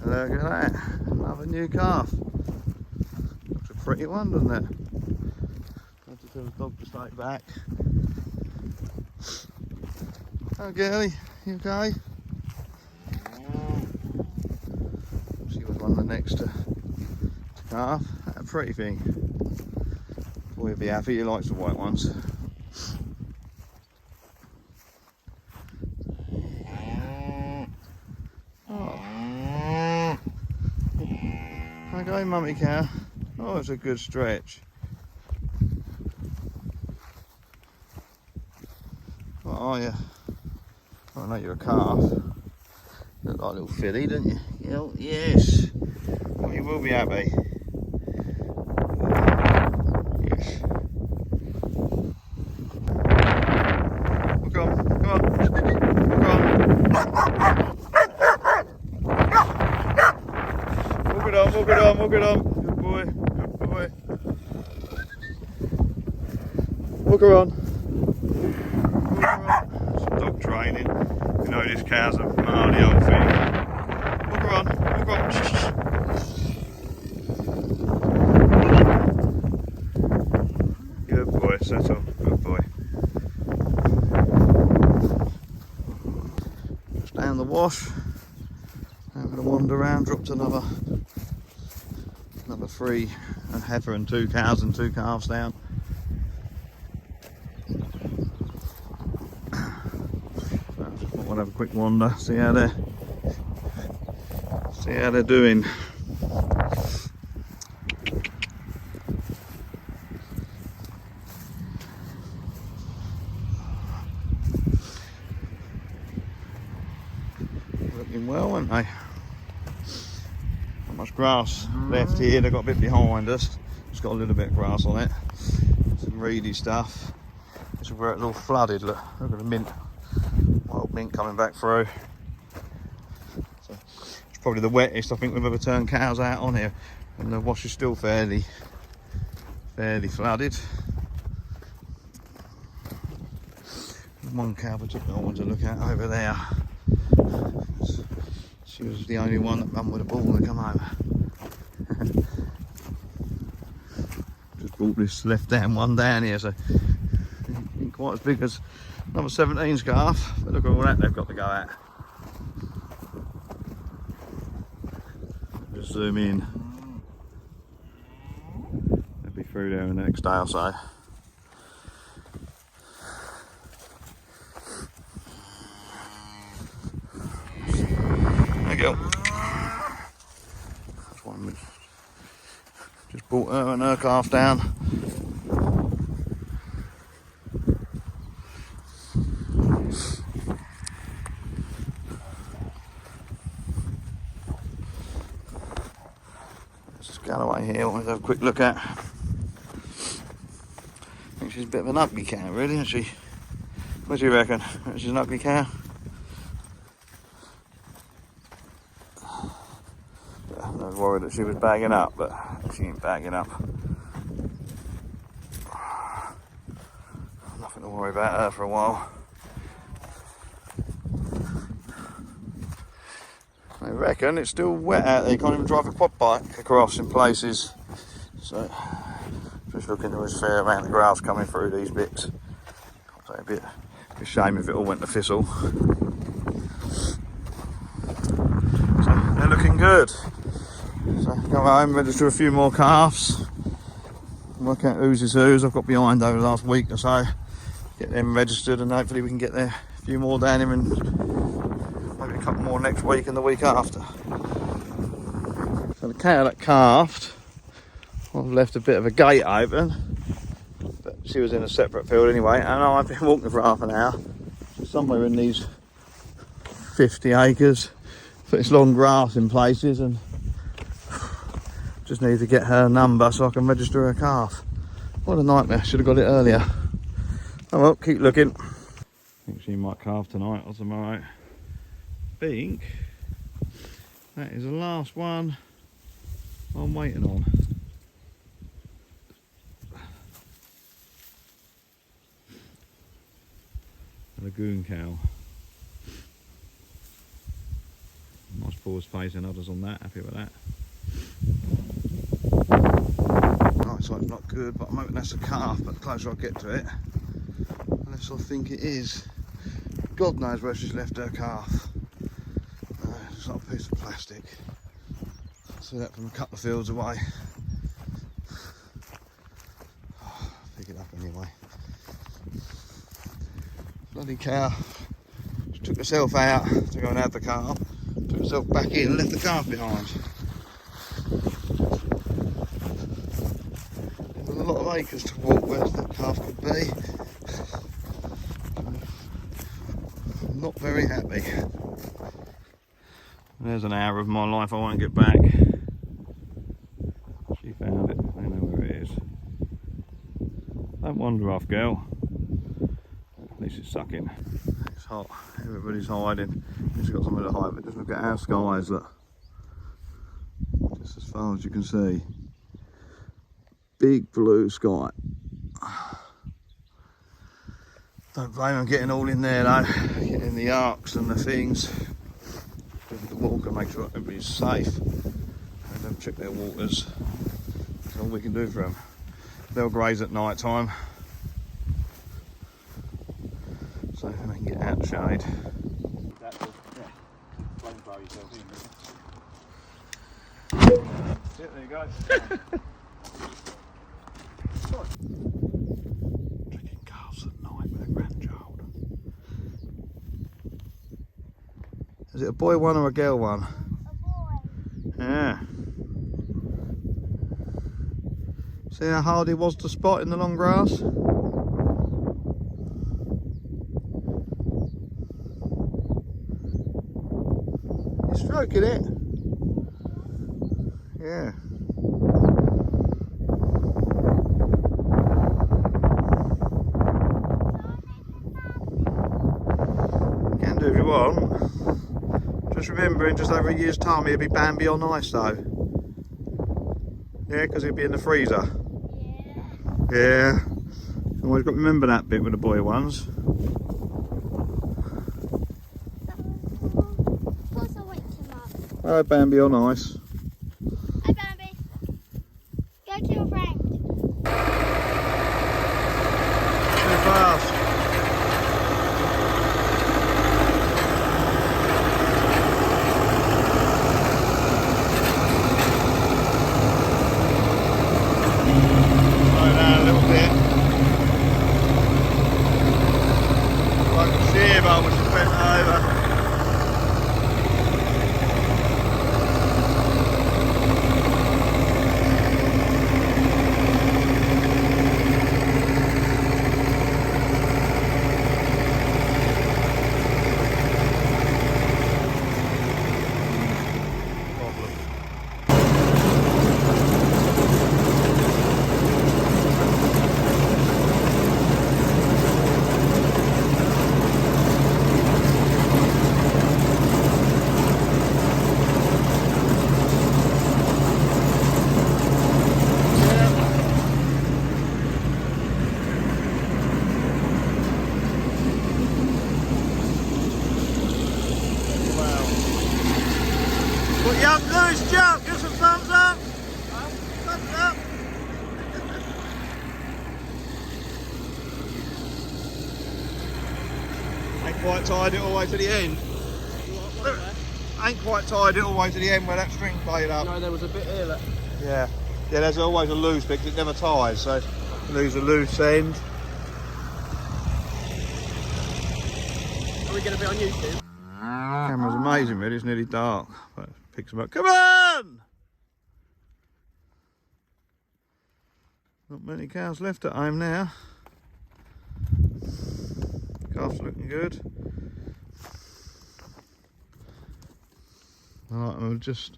Look at that, another new calf. Looks a pretty one, doesn't it? I have to tell the dog to stay back. Oh girlie, you okay? She was one of the next to calf. That a pretty thing. Boy, he'll be happy, he likes the white ones. Okay, mummy cow. Oh, it's a good stretch. What are you? Oh, no, you're a calf. Look like a little filly, don't you? Yes. Well, you will be happy. Yes. Well, come on, come on. Come on. Walk it on, walk it on, walk it on. Good boy, good boy. Walk her on. Walk her on. Some dog training. You know this cow's a mardy old thing. Walk her on, walk her on. Good boy, settle. Good boy. Just down the wash. I'm going to wander around, dropped another 3 a heifer and 2 cows and 2 calves down. So I just want to have a quick wander, see how they're doing. Looking well, aren't they? Not much grass left here. They've got a bit behind us. It's got a little bit of grass on it. Some reedy stuff. This is where it's all flooded. Look at the mint. Wild mint coming back through. So it's probably the wettest I think we've ever turned cows out on here, and the wash is still fairly flooded. There's one cow particularly I want to look at over there. She was the only one that ran with a ball to come over. Just brought this left down one down here, so ain't quite as big as number 17's calf, but look at all that they've got to go at. Just zoom in. They'll be through there in the next day or so. There you go. That's one we just brought her and her calf down. Let's go away here. Let's have a quick look at. I think she's a bit of an ugly cow, really, isn't she? What do you reckon? She's an ugly cow? I was worried that she was bagging up, but she ain't bagging up. Nothing to worry about her for a while. I reckon it's still wet out there. You can't even drive a quad bike across in places. So just looking, there was a fair amount of grass coming through these bits. I'll say a bit of a shame if it all went to thistle. So they're looking good. So go home, register a few more calves, work out whose is whose. I've got behind over the last week or so. Get them registered, and hopefully we can get there a few more down here, and maybe a couple more next week and the week after. So the cow that calved, I've left a bit of a gate open, but she was in a separate field anyway, and I've been walking for half an hour. So somewhere in these 50 acres, but it's long grass in places, and just need to get her number so I can register her calf. What a nightmare, should have got it earlier. Oh well, keep looking. I think she might calve tonight or tomorrow. I think that is the last one I'm waiting on. A lagoon cow. Nice forward facing others on that. Happy with that. Right, so it's not good, but I'm hoping that's a calf, but the closer I get to it, the less I think it is. God knows where she's left her calf. It's like a piece of plastic. I see that from a couple of fields away. Pick it up anyway. Bloody cow. She took herself out to go and have the calf. Took herself back in and left the calf behind. There's a lot of acres to walk where that calf could be. I'm not very happy. There's an hour of my life I won't get back. She found it. I know where it is. Don't wander off, girl. At least it's sucking. It's hot. Everybody's hiding. It's got somewhere to hide, but just look at our skies, look. Just as far as you can see. Big blue sky. Don't blame them getting all in there though. Getting the arcs and the things. The walker, make sure everybody's safe. And them check their waters. That's all we can do for them. They'll graze at night time. So they can get out the shade. There you go. Tricking calves at night with a grandchild. Is it a boy one or a girl one? A boy. Yeah. See how hard he was to spot in the long grass? You're stroking it? Yeah. You can do if you want. Just remember, in just over a year's time, he'll be Bambi on ice though. Yeah, because he'll be in the freezer. Yeah. Always got to remember that bit with the boy ones. Hello, Bambi on ice. Hi, Bambi. Go to your friend. Too fast. Slow down a little bit. I can see him, but she's bent over. Put you up loose, jump, give some thumbs up. Thumbs up. Ain't quite tied it all the way to the end. Ain't quite tied it all the way to the end where that string played up. No, there was a bit here. Look. Yeah. Yeah, there's always a loose bit because it never ties, so lose a loose end. Are we going to be on YouTube? Camera's amazing, really. It's nearly dark, but it picks them up. Come on! Not many cows left at home now. Calves looking good. Alright, we'll just,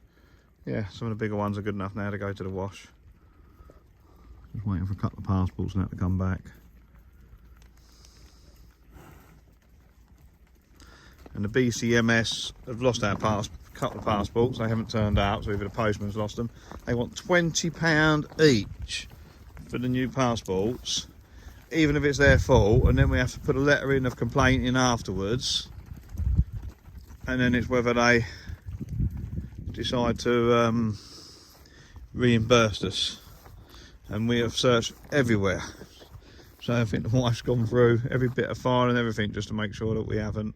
yeah, some of the bigger ones are good enough now to go to the wash. Just waiting for a couple of passports now to come back. And the BCMS have lost our couple of passports. They haven't turned out, so either the postman's lost them. They want £20 each for the new passports, even if it's their fault, and then we have to put a letter in of complaint in afterwards. And then it's whether they decide to reimburse us, and we have searched everywhere. So I think the wife's gone through every bit of fire and everything just to make sure that we haven't.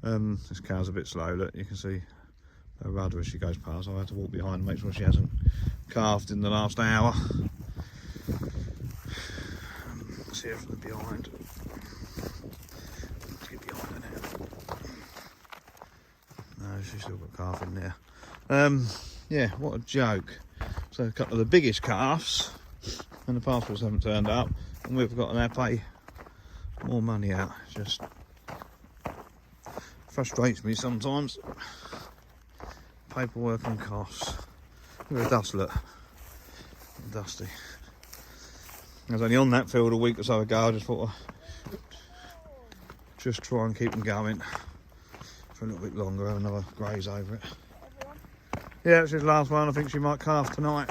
This cow's a bit slow, look, you can see her rudder as she goes past. I had to walk behind and make sure she hasn't calved in the last hour. See her from the behind. Let's get behind her now. No, she's still got calf in there. Yeah, what a joke. So a couple of the biggest calves, and the passports haven't turned up, and we've got to now pay more money out. It just frustrates me sometimes. Paperwork and costs. Look at the dust, look. Dusty. I was only on that field a week or so ago. I just thought I'd just try and keep them going for a little bit longer, have another graze over it. Yeah, it's his last one. I think she might calf tonight.